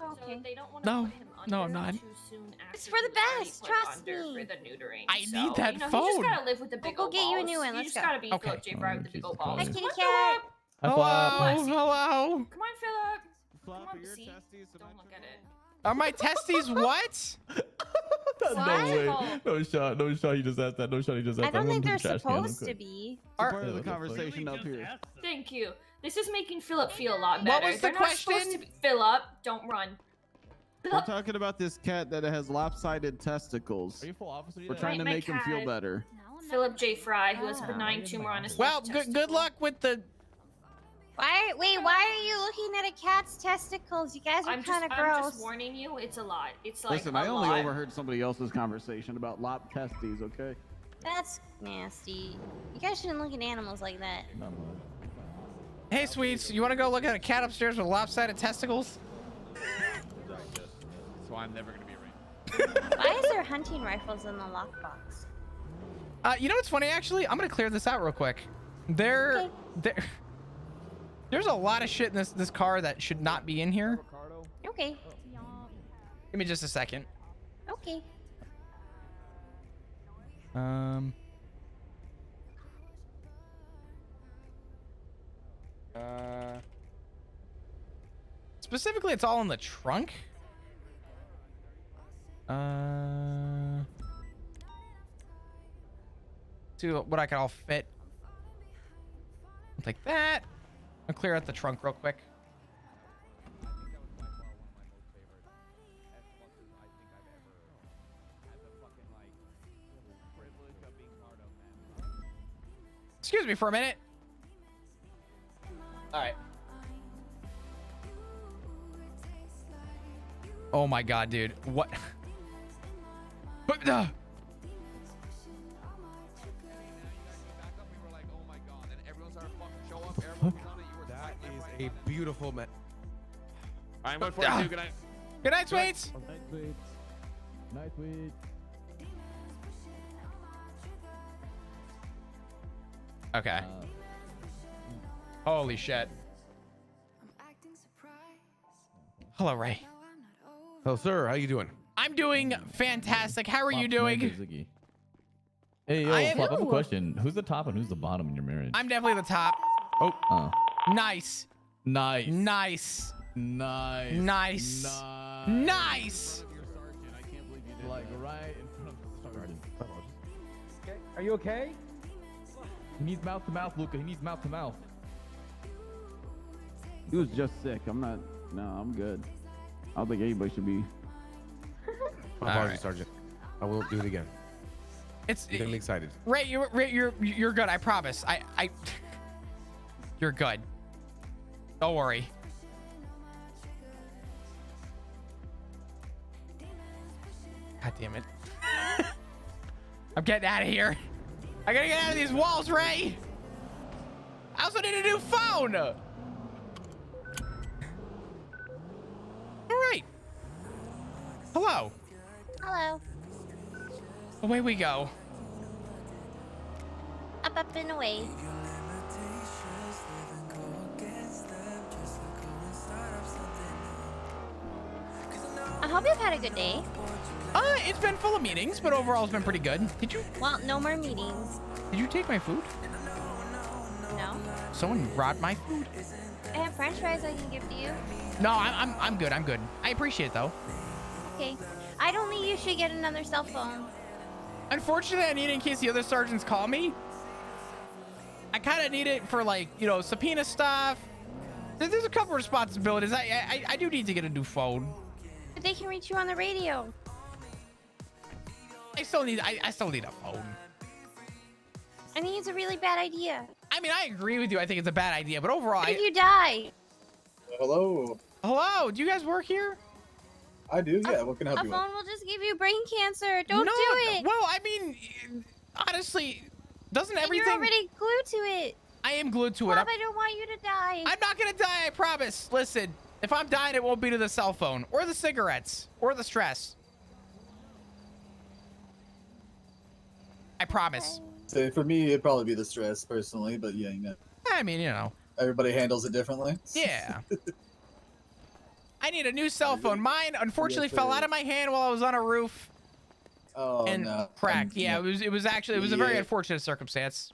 Okay. So they don't want to No. put him under No, I'm not. too soon after It's for the he was already best, put trust under me. For the neutering. I need that You know, phone. You just gotta live with the big We'll old go get you a balls. new one, You let's just go. gotta be Okay. Philip J. Bright with the big old balls. Hi, Come kitty on, cat. Philip. Hello. Come on, Philip. Flop, Come are on, your see? testes Don't look at it. Are my testes what? What? No shot. You just asked that. No shot. You just asked I that. don't think they're I'm gonna put the trash can real supposed to quick. be. It's part of the conversation up here. Thank you. This is making Philip feel a lot What better. was the They're not supposed question? to be. Philip, don't run. We're talking about this cat that has lopsided testicles. Are you full officer? We're trying to My make him feel cat. better. Philip J. Fry, who has a benign tumor on his Well, left good testicle. luck with the. Why are you looking at a cat's testicles? You guys are kind of I'm gross. just warning you, it's a lot. It's like Listen, a I only lot. overheard somebody else's conversation about lop testes, okay? That's nasty. You guys shouldn't look at animals like that. Hey, sweets, you want to go look at a cat upstairs with lopsided testicles? So I'm never gonna be right. Why is there hunting rifles in the lockbox? You know what's funny? Actually, I'm gonna clear this out real quick. There's a lot of shit in this car that should not be in here. Okay. Give me just a second. Okay. Specifically, it's all in the trunk. See what I can all fit. Like that. I'll clear out the trunk real quick. Excuse me for a minute. All right. Oh my god, dude. What? That is a beautiful man. I'm 142. Good night. Good night, sweets. Night, sweets. Night, sweets. Okay. Holy shit. Hello, Ray. Hello, sir. How you doing? I'm doing fantastic. How are you doing? Hey, I yo, am- Flop, I have a question. Who's the top and who's the bottom in your marriage? I'm definitely the top. Oh. Nice. Nice. Nice. Nice. Nice. Nice. Like right in front of the sergeant. Are you okay? He needs mouth to mouth, Luca. He needs mouth to mouth. He was just sick. I'm not. No, I'm good. I don't think anybody should be. My apologies, Sergeant. I won't do it again. It's You're getting me excited. Ray, you're good. I promise. You're good. Don't worry. God damn it. I'm getting out of here. I gotta get out of these walls, Ray. I also need a new phone. All right. Hello. Hello. Away we go. Up and away. I hope you've had a good day. It's been full of meetings, but overall it's been pretty good. Did you? Well, no more meetings. Did you take my food? No. Someone brought my food. I have French fries I can give to you. No, I'm good. I'm good. I appreciate it though. Okay. I don't think you should get another cell phone. Unfortunately, I need it in case the other sergeants call me. I kind of need it for like, you know, subpoena stuff. There's a couple responsibilities. I do need to get a new phone. But they can reach you on the radio. I still need a phone. I think it's a really bad idea. I mean, I agree with you. I think it's a bad idea, but overall, What if you die? Hello. Hello. Do you guys work here? I do. Yeah. What can I A help you with? phone will just give you brain cancer. Don't do it. Well, I mean, honestly, doesn't And everything? You're already glued to it. I am glued to it. Bob, I don't want you to die. I'm not gonna die. I promise. Listen, if I'm dying, it won't be to the cell phone or the cigarettes or the stress. I promise. So for me, it'd probably be the stress personally, but yeah, you know. I mean, you know. Everybody handles it differently. Yeah. I need a new cell phone. Mine, unfortunately, Yes, fell sir. out of my hand while I was on a roof Oh and no. cracked. Yeah, no. it was actually a very Yeah. unfortunate circumstance.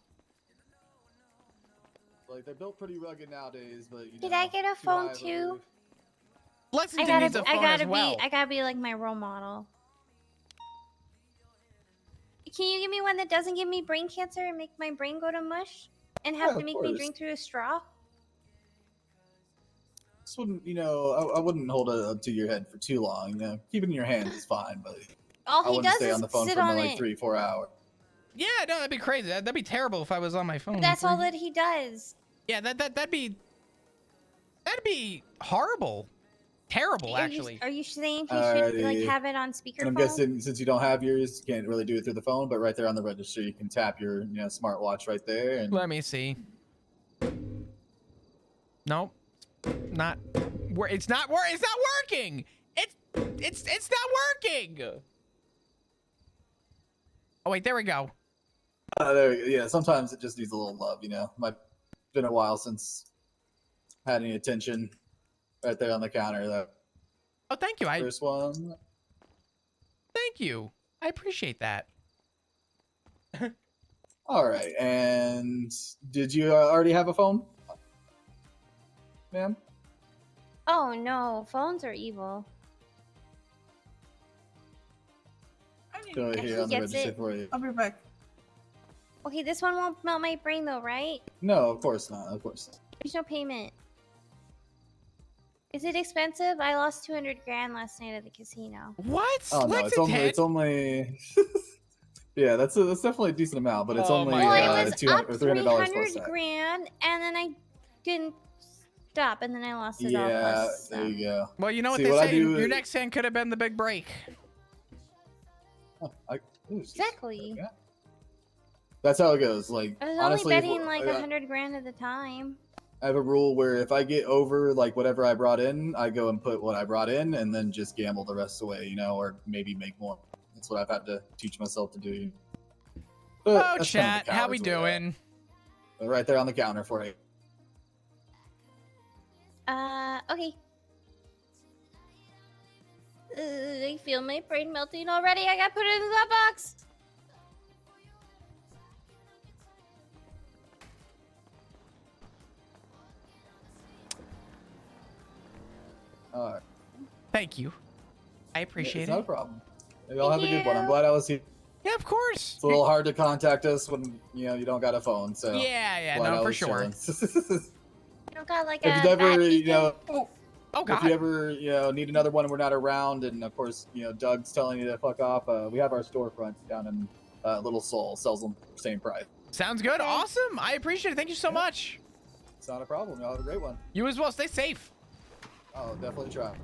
Like they're built pretty rugged nowadays, but you Did know, I get a too phone high of a too? roof. Lexington needs a phone as well. I gotta be like my role model. Can you give me one that doesn't give me brain cancer and make my brain go to mush? And have Yeah, to of make me course. drink through a straw? just wouldn't, I wouldn't hold it up to your head for too long. Keep it in your hands is fine, but All I he wouldn't does stay is on the phone sit for on more like it. 3-4 hours. Yeah, no, that'd be crazy. That'd be terrible if I was on my phone. That's all that he does. Yeah, that'd be horrible, terrible, actually. Are you saying he should like Alrighty. have it on And speakerphone? I'm guessing since you don't have yours, you can't really do it through the phone, but right there on the register, you can tap your smartwatch right there. And Let me see. Nope, not. It's not working. It's not working. Oh wait, there we go. there, yeah. Sometimes it just needs a little love. Might been a while since had any attention. Right there on the counter. That. Oh, thank you. First one. Thank you. I appreciate that. All right. And did you already have a phone, ma'am? Oh no, phones are evil. Go Yeah, here he on the gets register it. for you. I'll be back. Okay, this one won't melt my brain though, right? No, of course not. Of course. There's no payment. Is it expensive? I lost 200 grand last night at the casino. What? Oh no, it's only. Yeah, that's definitely a decent amount, but it's only Well, it was up $300 plus 300 that. grand, and then I didn't stop, and then I lost it all. Yeah, Plus, there you go. Well, you know what See, they what I say. do Your is- next hand could have been the big break. Exactly. That's how it goes. Like I was honestly, only if- betting like I 100 grand at the time. I have a rule where if I get over like whatever I brought in, I go and put what I brought in, and then just gamble the rest away, or maybe make more. That's what I've had to teach myself to do. But Oh, that's kind of chat, the how we coward's way out. doing? Right there on the counter for you. Okay. I feel my brain melting already. I got put it in that box. All right. Thank you. I appreciate It's it. not a problem. Y'all have a good one. I'm glad I was here. Yeah, of course. It's a little hard to contact us when you don't got a phone. So Yeah, glad no, I for was sure. chilling. I don't got like If a you ever, bad weekend. Oh God. if you ever, need another one and we're not around, and of course, Doug's telling you to fuck off, we have our storefront down in Little Seoul. Sells them same price. Sounds good. Awesome. I appreciate it. Thank you so much. It's not a problem. Y'all have a great one. You as well. Stay safe. I'll definitely try.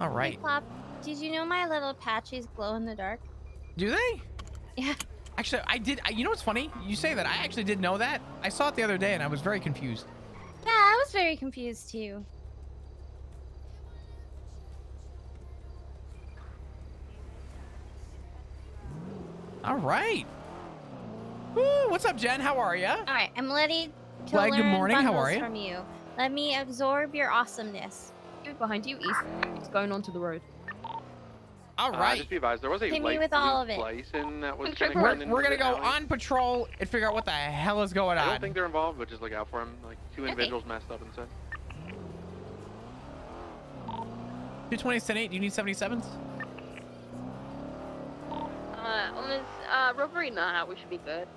All right. Plop, did you know my little patches glow in the dark? Do they? Yeah. Actually, I did. You know what's funny? You say that. I actually did know that. I saw it the other day and I was very confused. Yeah, I was very confused too. All right. Woo, what's up, Jen? How are ya? All right, I'm ready to Glad, learn good morning. How bundles are you? from you. Let me absorb your awesomeness. Behind you, east. It's going onto the road. All right. Just be advised, there was a Hit me light with all blue of it. Bison that was Check gonna for run into We're gonna the go alley. on patrol and figure out what the hell is going I on. don't think they're involved, but just look out for them. Like two individuals messed up inside. 220s, 10-8. Do you need 77s? On this rotary, nah, we should be good.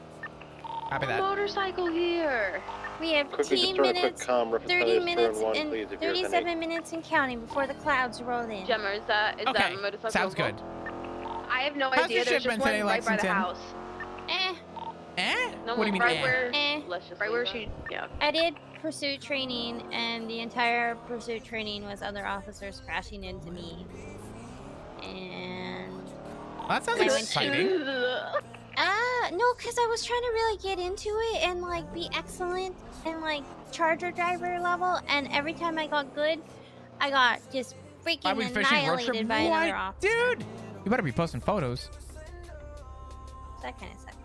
Copy that. Motorcycle here. We have Quickly, 10 just throw a quick minutes, comm, reference 30 numbers, minutes, 2 and 1, and please, if you're 37 minutes and counting before the clouds roll in. Gemma, is that Okay, motorcycle? sounds good. I have no How's idea. your There's just shipment one today, right by the Lexington? house. Eh? No, What do you mean, right eh? where? Let's just right where she. Yeah. I did pursuit training, and the entire pursuit training was other officers crashing into me. And That sounds I went exciting. no, because I was trying to really get into it and like be excellent and like charger driver level, and every time I got good, I got just Why freaking we fishing road trip? annihilated by another What? officer. Dude! You better be posting photos. That kind of sucked.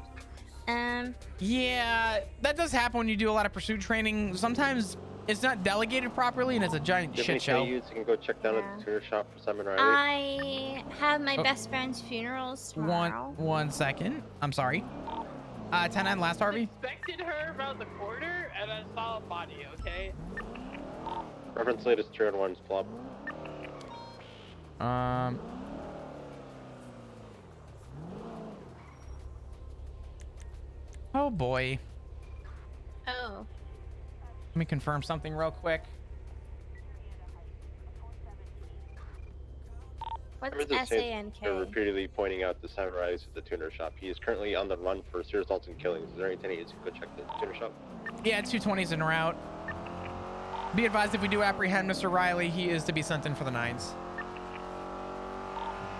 Yeah, that does happen when you do a lot of pursuit training. Sometimes it's not delegated properly and it's a giant Do you have shit any show. you can go check down at the tuner shop for Simon Riley. I have my Oh. best friend's funerals tomorrow. One second. I'm sorry. 10-9 last, Harvey. Expected her around the corner and I saw a body, okay? Reference latest 2 and 1's plop. Oh boy. Oh. Let me confirm something real quick. What's Members of Saints SANK? are repeatedly pointing out the Simon Riley's at the tuner shop. He is currently on the run for serious assaults and killings. Is there any tenant you go check the tuner shop? Yeah, 220's en route. Be advised, if we do apprehend Mr. Riley, he is to be sent in for the 9s. Is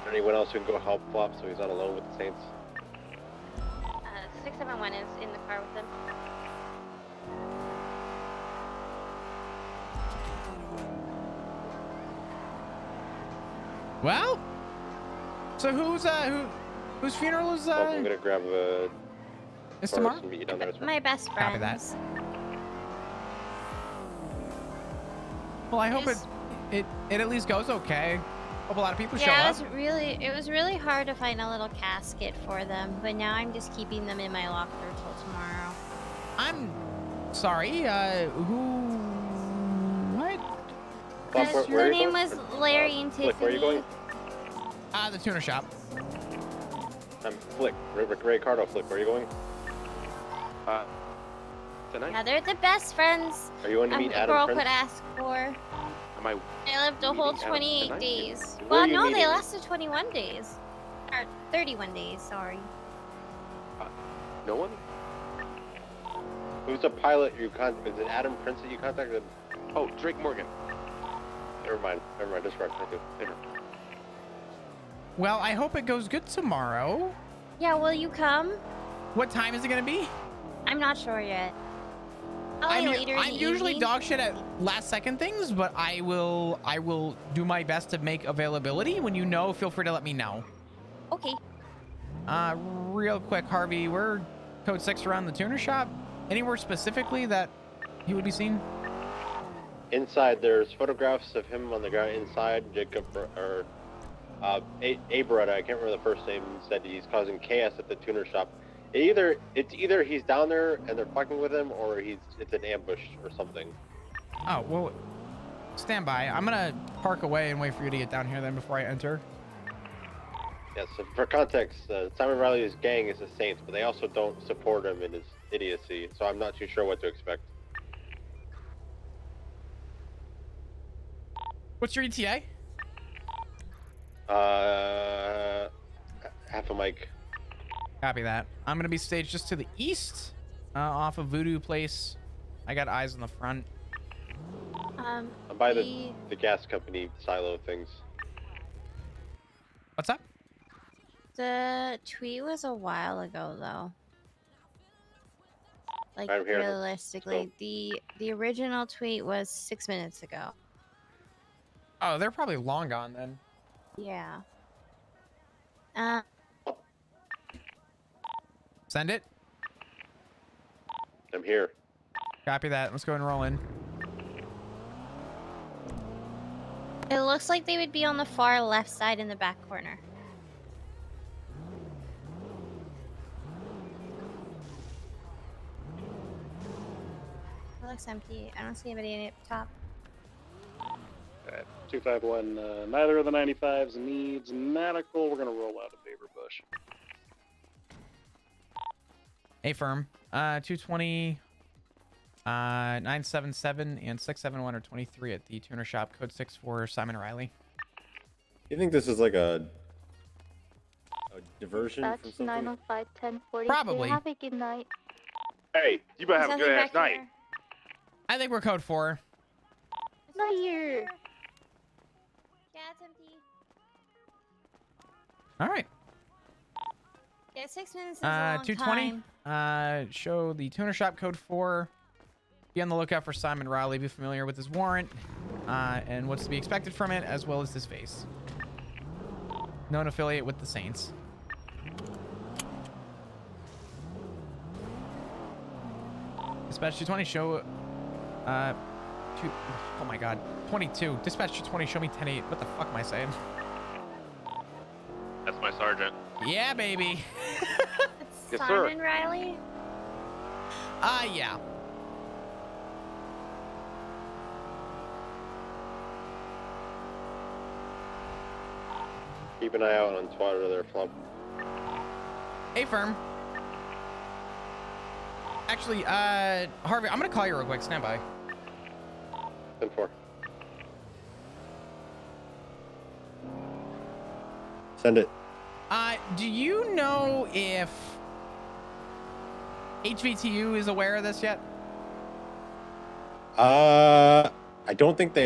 there anyone else who can go help Flop so he's not alone with the Saints? 671 is in the car with them. Well, so whose funeral is I'm gonna grab the. It's tomorrow? And meet you down there as well. My best Copy friends. that. Well, I hope it at least goes okay. Hope a lot of people show Yeah, up. it was really hard to find a little casket for them, but now I'm just keeping them in my locker till tomorrow. I'm sorry. What? Their name was Larry and Tiffany. Flick, where are you going? The tuner shop. I'm Flick. Ricardo, Flick, where are you going? Tonight? Yeah, they're the best friends Are you going to meet a Adam girl Prince? could ask for. Am I They lived a whole meeting Adam 28 tonight? days. Where Well, are you no, they meeting? lasted 21 days. Or 31 days, sorry. No one? Who's the pilot you is it Adam Prince that you contacted? Oh, Drake Morgan. Never mind, disregard. Thank you. Never mind. Well, I hope it goes good tomorrow. Yeah, will you come? What time is it gonna be? I'm not sure yet. Probably later in I'm the usually evening. dog shit at last second things, but I will do my best to make availability. When you know, feel free to let me know. Okay. Real quick, Harvey, we're code 6 around the tuner shop. Anywhere specifically that he would be seen? Inside, there's photographs of him on the ground inside. Jacob, or Abrada, I can't remember the first name, said he's causing chaos at the tuner shop. It's either he's down there and they're fucking with him, or it's an ambush or something. Oh, well, stand by. I'm gonna park away and wait for you to get down here then before I enter. Yeah, so for context, Simon Riley's gang is the Saints, but they also don't support him in his idiocy, so I'm not too sure what to expect. What's your ETA? Half a mic. Copy that. I'm gonna be staged just to the east, off of Voodoo Place. I got eyes on the front. I'm by the gas company silo things. What's up? The tweet was a while ago, though. Like, I'm here. realistically, the original tweet was 6 minutes ago. Oh, they're probably long gone then. Yeah. Send it. I'm here. Copy that. Let's go and roll in. It looks like they would be on the far left side in the back corner. It looks empty. I don't see anybody in it top. 251, neither of the 95s needs medical. We're going to roll out of Beaver Bush. A firm. 220, 977 and 671 are 23 at the tuner shop. Code 6 for Simon Riley. You think this is like a diversion That's from something? 905 1040. Probably. Have a good night. Hey, you better have a good ass night. I think we're code 4. Not here. Yeah, it's empty. All right. Yeah, 6 minutes is a long 220. time. Show the tuner shop code 4. Be on the lookout for Simon Riley. Be familiar with his warrant and what's to be expected from it, as well as his face. Known affiliate with the Saints. Dispatch 220. Show. Oh my God. 22. Dispatch 220. Show me 10-8. What the fuck am I saying? That's my sergeant. Yeah, baby. Yes, sir. Simon Riley? Yeah. Keep an eye out on Twitter there, Flump. Hey, firm. Actually, Harvey, I'm gonna call you real quick. Stand by. 10-4. Send it. Do you know if HVTU is aware of this yet? I don't think they